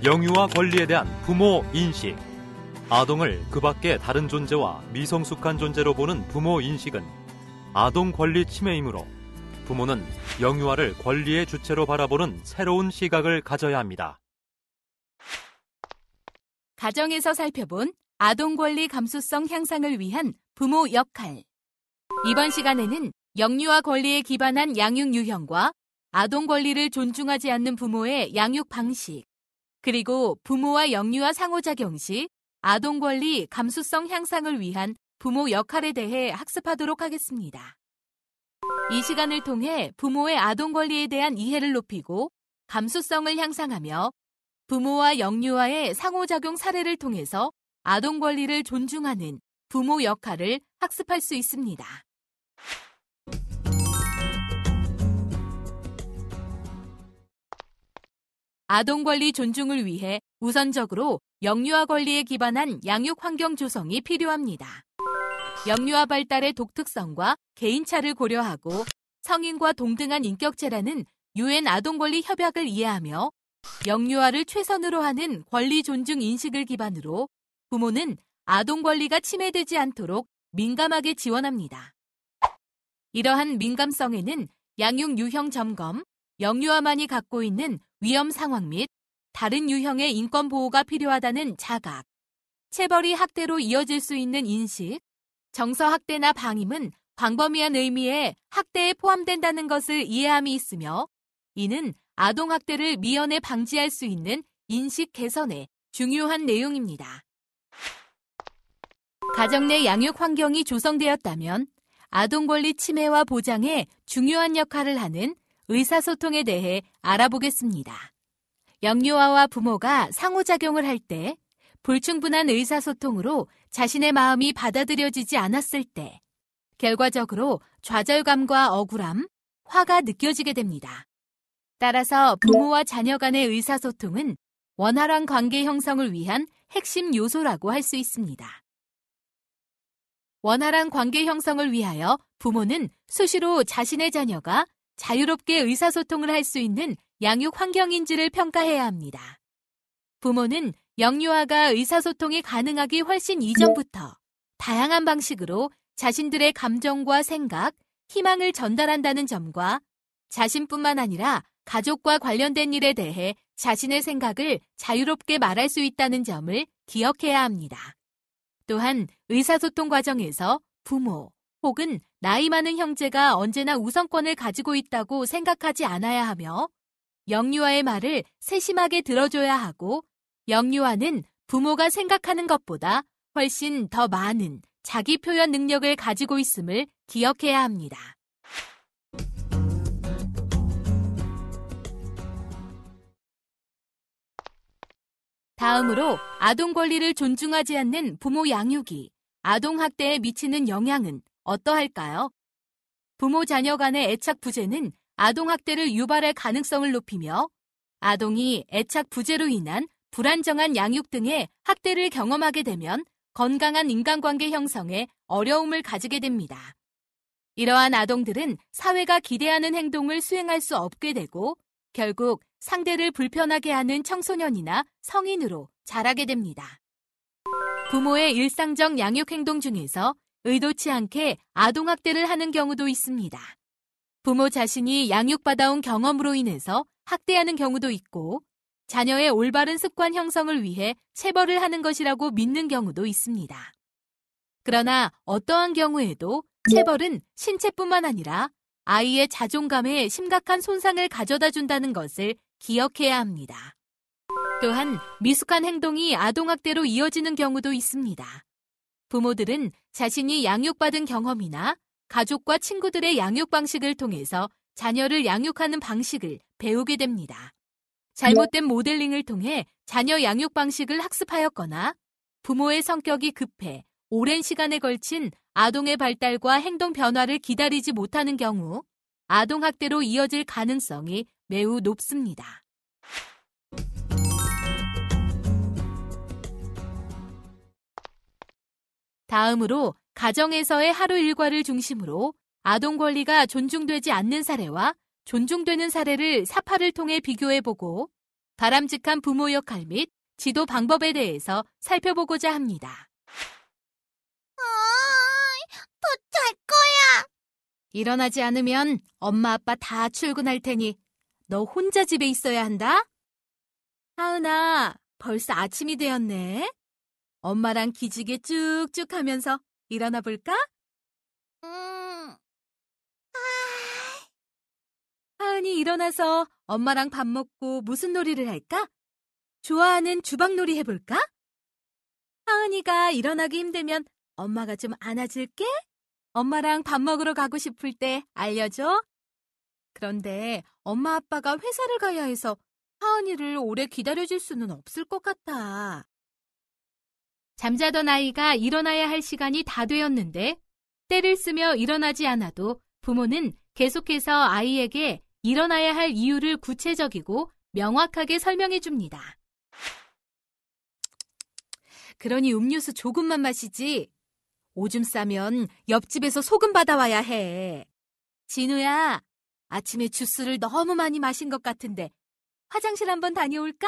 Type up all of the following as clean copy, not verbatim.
영유아 권리에 대한 부모 인식. 아동을 그 밖의 다른 존재와 미성숙한 존재로 보는 부모 인식은 아동 권리 침해이므로 부모는 영유아를 권리의 주체로 바라보는 새로운 시각을 가져야 합니다. 가정에서 살펴본 아동 권리 감수성 향상을 위한 부모 역할. 이번 시간에는 영유아 권리에 기반한 양육 유형과 아동 권리를 존중하지 않는 부모의 양육 방식, 그리고 부모와 영유아 상호작용 시 아동 권리 감수성 향상을 위한 부모 역할에 대해 학습하도록 하겠습니다. 이 시간을 통해 부모의 아동 권리에 대한 이해를 높이고 감수성을 향상하며 부모와 영유아의 상호작용 사례를 통해서 아동 권리를 존중하는 부모 역할을 학습할 수 있습니다. 아동 권리 존중을 위해 우선적으로 영유아 권리에 기반한 양육 환경 조성이 필요합니다. 영유아 발달의 독특성과 개인차를 고려하고 성인과 동등한 인격체라는 UN 아동 권리 협약을 이해하며 영유아를 최선으로 하는 권리 존중 인식을 기반으로 부모는 아동 권리가 침해되지 않도록 민감하게 지원합니다. 이러한 민감성에는 양육 유형 점검, 영유아만이 갖고 있는 위험 상황 및 다른 유형의 인권 보호가 필요하다는 자각, 체벌이 학대로 이어질 수 있는 인식, 정서학대나 방임은 광범위한 의미의 학대에 포함된다는 것을 이해함이 있으며 이는 아동학대를 미연에 방지할 수 있는 인식 개선에 중요한 내용입니다. 가정 내 양육 환경이 조성되었다면 아동 권리 침해와 보장에 중요한 역할을 하는 의사소통에 대해 알아보겠습니다. 영유아와 부모가 상호작용을 할 때 불충분한 의사소통으로 자신의 마음이 받아들여지지 않았을 때 결과적으로 좌절감과 억울함, 화가 느껴지게 됩니다. 따라서 부모와 자녀 간의 의사소통은 원활한 관계 형성을 위한 핵심 요소라고 할 수 있습니다. 원활한 관계 형성을 위하여 부모는 수시로 자신의 자녀가 자유롭게 의사소통을 할 수 있는 양육 환경인지를 평가해야 합니다. 부모는 영유아가 의사소통이 가능하기 훨씬 이전부터 다양한 방식으로 자신들의 감정과 생각, 희망을 전달한다는 점과 자신뿐만 아니라 가족과 관련된 일에 대해 자신의 생각을 자유롭게 말할 수 있다는 점을 기억해야 합니다. 또한 의사소통 과정에서 부모 혹은 나이 많은 형제가 언제나 우선권을 가지고 있다고 생각하지 않아야 하며 영유아의 말을 세심하게 들어줘야 하고 영유아는 부모가 생각하는 것보다 훨씬 더 많은 자기 표현 능력을 가지고 있음을 기억해야 합니다. 다음으로 아동 권리를 존중하지 않는 부모 양육이 아동 학대에 미치는 영향은 어떠할까요? 부모 자녀 간의 애착 부재는 아동 학대를 유발할 가능성을 높이며 아동이 애착 부재로 인한 불안정한 양육 등의 학대를 경험하게 되면 건강한 인간관계 형성에 어려움을 가지게 됩니다. 이러한 아동들은 사회가 기대하는 행동을 수행할 수 없게 되고 결국 상대를 불편하게 하는 청소년이나 성인으로 자라게 됩니다. 부모의 일상적 양육 행동 중에서 의도치 않게 아동학대를 하는 경우도 있습니다. 부모 자신이 양육받아온 경험으로 인해서 학대하는 경우도 있고 자녀의 올바른 습관 형성을 위해 체벌을 하는 것이라고 믿는 경우도 있습니다. 그러나 어떠한 경우에도 체벌은 신체뿐만 아니라 아이의 자존감에 심각한 손상을 가져다 준다는 것을 기억해야 합니다. 또한 미숙한 행동이 아동학대로 이어지는 경우도 있습니다. 부모들은 자신이 양육받은 경험이나 가족과 친구들의 양육 방식을 통해서 자녀를 양육하는 방식을 배우게 됩니다. 잘못된 모델링을 통해 자녀 양육 방식을 학습하였거나 부모의 성격이 급해 오랜 시간에 걸친 아동의 발달과 행동 변화를 기다리지 못하는 경우 아동학대로 이어질 가능성이 매우 높습니다. 다음으로 가정에서의 하루 일과를 중심으로 아동 권리가 존중되지 않는 사례와 존중되는 사례를 사파를 통해 비교해보고 바람직한 부모 역할 및 지도 방법에 대해서 살펴보고자 합니다. 더 잘 거야. 일어나지 않으면 엄마 아빠 다 출근할 테니 너 혼자 집에 있어야 한다. 하은아, 벌써 아침이 되었네. 엄마랑 기지개 쭉쭉 하면서 일어나 볼까? 하은이 일어나서 엄마랑 밥 먹고 무슨 놀이를 할까? 좋아하는 주방놀이 해볼까? 하은이가 일어나기 힘들면 엄마가 좀 안아줄게. 엄마랑 밥 먹으러 가고 싶을 때 알려줘. 그런데 엄마 아빠가 회사를 가야 해서 하은이를 오래 기다려줄 수는 없을 것 같아. 잠자던 아이가 일어나야 할 시간이 다 되었는데 때를 쓰며 일어나지 않아도 부모는 계속해서 아이에게 일어나야 할 이유를 구체적이고 명확하게 설명해 줍니다. 그러니 음료수 조금만 마시지. 오줌 싸면 옆집에서 소금 받아와야 해. 진우야, 아침에 주스를 너무 많이 마신 것 같은데 화장실 한번 다녀올까?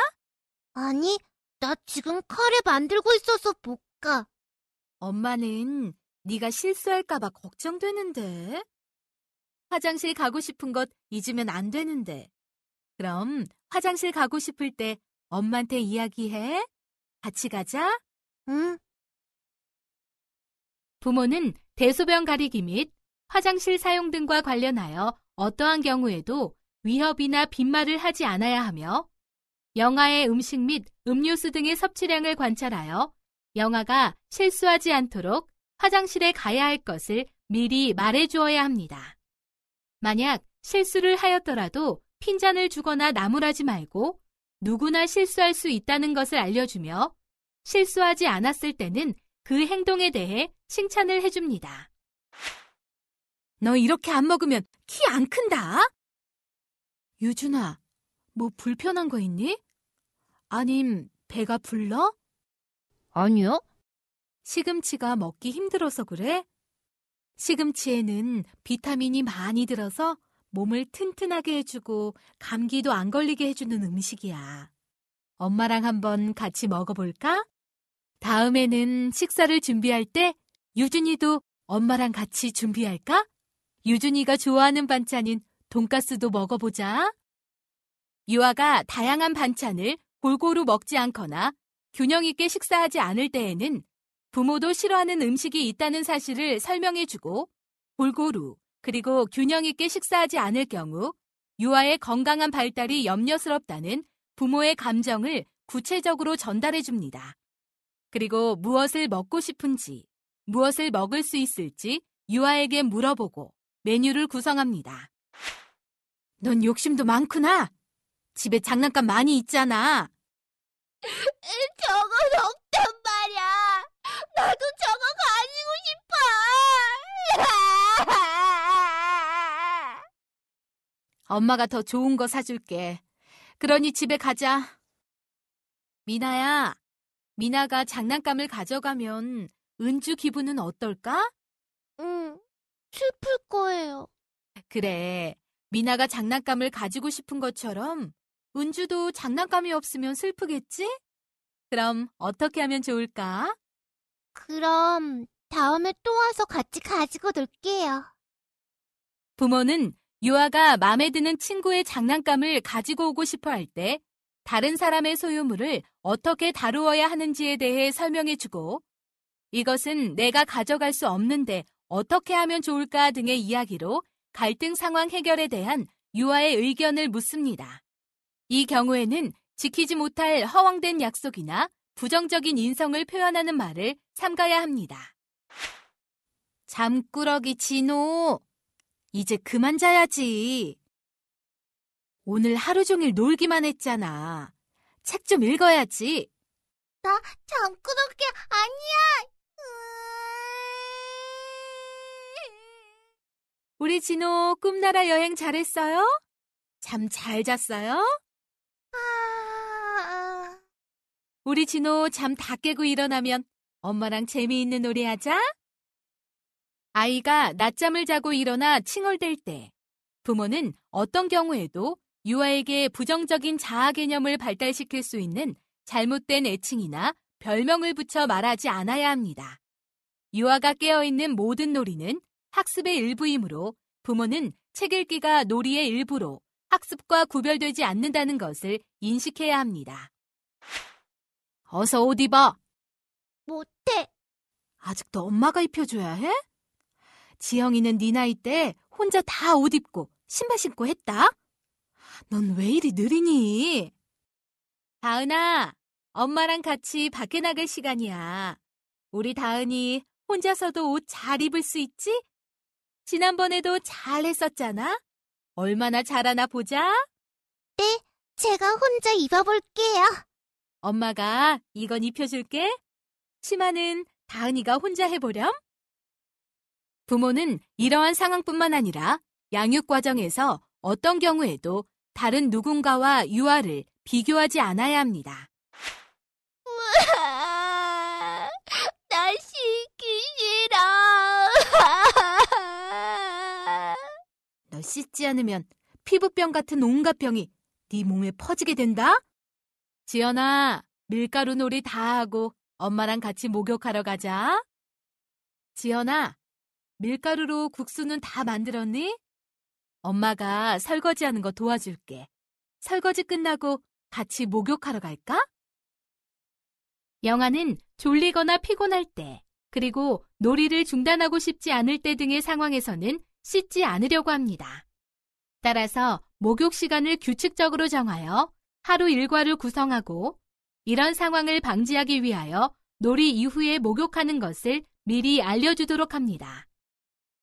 아니, 나 지금 카레 만들고 있어서 못 가. 엄마는 네가 실수할까 봐 걱정되는데. 화장실 가고 싶은 것 잊으면 안 되는데. 그럼 화장실 가고 싶을 때 엄마한테 이야기해. 같이 가자. 응. 부모는 대소변 가리기 및 화장실 사용 등과 관련하여 어떠한 경우에도 위협이나 빈말을 하지 않아야 하며 영아의 음식 및 음료수 등의 섭취량을 관찰하여 영아가 실수하지 않도록 화장실에 가야 할 것을 미리 말해주어야 합니다. 만약 실수를 하였더라도 핀잔을 주거나 나무라지 말고 누구나 실수할 수 있다는 것을 알려주며 실수하지 않았을 때는 그 행동에 대해 칭찬을 해줍니다. 너 이렇게 안 먹으면 키 안 큰다? 유준아, 뭐 불편한 거 있니? 아님 배가 불러? 아니요. 시금치가 먹기 힘들어서 그래? 시금치에는 비타민이 많이 들어서 몸을 튼튼하게 해주고 감기도 안 걸리게 해주는 음식이야. 엄마랑 한번 같이 먹어볼까? 다음에는 식사를 준비할 때 유준이도 엄마랑 같이 준비할까? 유준이가 좋아하는 반찬인 돈가스도 먹어보자. 유아가 다양한 반찬을 골고루 먹지 않거나 균형 있게 식사하지 않을 때에는 부모도 싫어하는 음식이 있다는 사실을 설명해주고 골고루 그리고 균형 있게 식사하지 않을 경우 유아의 건강한 발달이 염려스럽다는 부모의 감정을 구체적으로 전달해줍니다. 그리고 무엇을 먹고 싶은지, 무엇을 먹을 수 있을지 유아에게 물어보고 메뉴를 구성합니다. 넌 욕심도 많구나. 집에 장난감 많이 있잖아. 저건 없단 말이야. 나도 저거 가지고 싶어. 엄마가 더 좋은 거 사줄게. 그러니 집에 가자. 미나야, 미나가 장난감을 가져가면 은주 기분은 어떨까? 응, 슬플 거예요. 그래, 미나가 장난감을 가지고 싶은 것처럼 은주도 장난감이 없으면 슬프겠지? 그럼 어떻게 하면 좋을까? 그럼 다음에 또 와서 같이 가지고 놀게요. 부모는 유아가 마음에 드는 친구의 장난감을 가지고 오고 싶어 할 때 다른 사람의 소유물을 어떻게 다루어야 하는지에 대해 설명해주고 이것은 내가 가져갈 수 없는데 어떻게 하면 좋을까 등의 이야기로 갈등 상황 해결에 대한 유아의 의견을 묻습니다. 이 경우에는 지키지 못할 허황된 약속이나 부정적인 인성을 표현하는 말을 삼가야 합니다. 잠꾸러기 진호, 이제 그만 자야지. 오늘 하루 종일 놀기만 했잖아. 책 좀 읽어야지. 나 잠꾸러기 아니야. 우리 진호 꿈나라 여행 잘했어요? 잠 잘 잤어요? 우리 진호 잠 다 깨고 일어나면 엄마랑 재미있는 놀이 하자. 아이가 낮잠을 자고 일어나 칭얼댈 때 부모는 어떤 경우에도 유아에게 부정적인 자아 개념을 발달시킬 수 있는 잘못된 애칭이나 별명을 붙여 말하지 않아야 합니다. 유아가 깨어있는 모든 놀이는 학습의 일부이므로 부모는 책 읽기가 놀이의 일부로 학습과 구별되지 않는다는 것을 인식해야 합니다. 어서 옷 입어. 못해. 아직도 엄마가 입혀줘야 해? 지영이는 네 나이 때 혼자 다 옷 입고 신발 신고 했다? 넌 왜 이리 느리니? 다은아, 엄마랑 같이 밖에 나갈 시간이야. 우리 다은이 혼자서도 옷 잘 입을 수 있지? 지난번에도 잘 했었잖아? 얼마나 잘하나 보자. 제가 혼자 입어볼게요. 엄마가 이건 입혀줄게. 치마는 다은이가 혼자 해보렴. 부모는 이러한 상황뿐만 아니라 양육 과정에서 어떤 경우에도 다른 누군가와 유아를 비교하지 않아야 합니다. 나 씻기 싫어. 너 씻지 않으면 피부병 같은 온갖 병이 네 몸에 퍼지게 된다? 지연아, 밀가루 놀이 다 하고 엄마랑 같이 목욕하러 가자. 지연아, 밀가루로 국수는 다 만들었니? 엄마가 설거지하는 거 도와줄게. 설거지 끝나고 같이 목욕하러 갈까? 영아는 졸리거나 피곤할 때, 그리고 놀이를 중단하고 싶지 않을 때 등의 상황에서는 씻지 않으려고 합니다. 따라서 목욕 시간을 규칙적으로 정하여 하루 일과를 구성하고 이런 상황을 방지하기 위하여 놀이 이후에 목욕하는 것을 미리 알려주도록 합니다.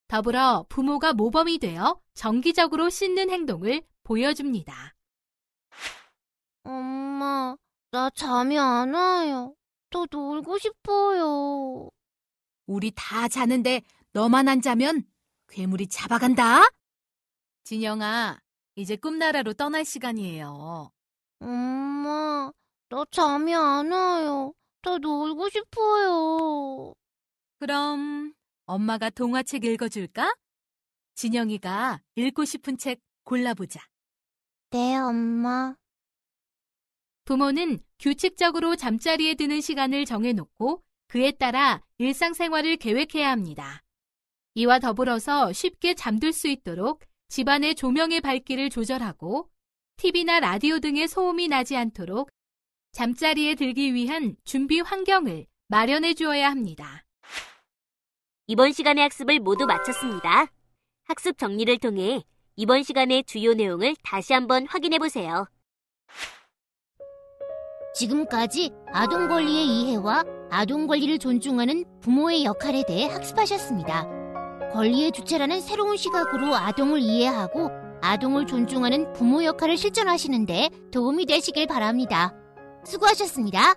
더불어 부모가 모범이 되어 정기적으로 씻는 행동을 보여줍니다. 엄마, 나 잠이 안 와요. 더 놀고 싶어요. 우리 다 자는데 너만 안 자면 괴물이 잡아간다. 진영아, 이제 꿈나라로 떠날 시간이에요. 엄마, 나 잠이 안 와요. 더 놀고 싶어요. 그럼 엄마가 동화책 읽어줄까? 진영이가 읽고 싶은 책 골라보자. 네, 엄마. 부모는 규칙적으로 잠자리에 드는 시간을 정해놓고 그에 따라 일상생활을 계획해야 합니다. 이와 더불어서 쉽게 잠들 수 있도록 집안의 조명의 밝기를 조절하고 TV나 라디오 등의 소음이 나지 않도록 잠자리에 들기 위한 준비 환경을 마련해 주어야 합니다. 이번 시간의 학습을 모두 마쳤습니다. 학습 정리를 통해 이번 시간의 주요 내용을 다시 한번 확인해 보세요. 지금까지 아동 권리의 이해와 아동 권리를 존중하는 부모의 역할에 대해 학습하셨습니다. 권리의 주체라는 새로운 시각으로 아동을 이해하고 아동을 존중하는 부모 역할을 실천하시는데 도움이 되시길 바랍니다. 수고하셨습니다.